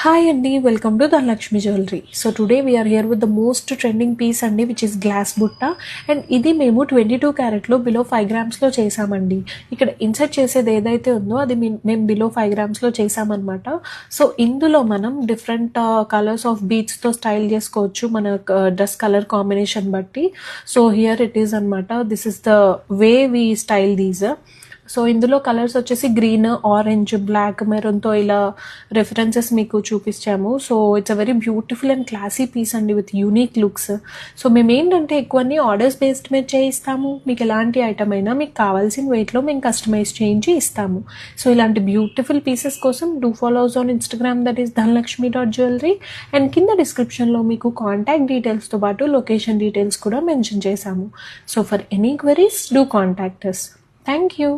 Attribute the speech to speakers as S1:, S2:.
S1: Hi Andy, welcome to Dhanlakshmi Jewelry. So today we are here with the most trending piece Andy, which is glass butta, and ఇది మేము 22 క్యారెట్లో below 5 గ్రామ్స్లో చేసామండి. ఇక్కడ insert చేసేది ఏదైతే ఉందో అది మేము బిలో 5 గ్రామ్స్లో చేసామన్నమాట. సో ఇందులో మనం డిఫరెంట్ కలర్స్ ఆఫ్ బీడ్స్తో స్టైల్ చేసుకోవచ్చు మన డ్రెస్ కలర్ కాంబినేషన్ బట్టి. సో హియర్ ఇట్ ఈస్ అనమాట. This is the way we style these. So ఇందులో కలర్స్ వచ్చేసి గ్రీన్, ఆరెంజ్, బ్లాక్, మెరూన్తో ఇలా రెఫరెన్సెస్ మీకు చూపించాము. So it's a very beautiful and classy piece అండి విత్ యూనిక్ లుక్స్. సో మేము ఏంటంటే ఎక్కువన్నీ ఆర్డర్స్ బేస్డ్ మీద చేయిస్తాము. మీకు ఎలాంటి ఐటమ్ అయినా మీకు కావాల్సిన వెయిట్లో మేము కస్టమైజ్ చేయించి ఇస్తాము. సో ఇలాంటి బ్యూటిఫుల్ పీసెస్ కోసం do follows on Instagram, that is dhanlakshmi.jewelry, and కింద డిస్క్రిప్షన్లో మీకు కాంటాక్ట్ డీటెయిల్స్తో పాటు లొకేషన్ డీటెయిల్స్ కూడా మెన్షన్ చేశాము. So for any queries do contact us. Thank you.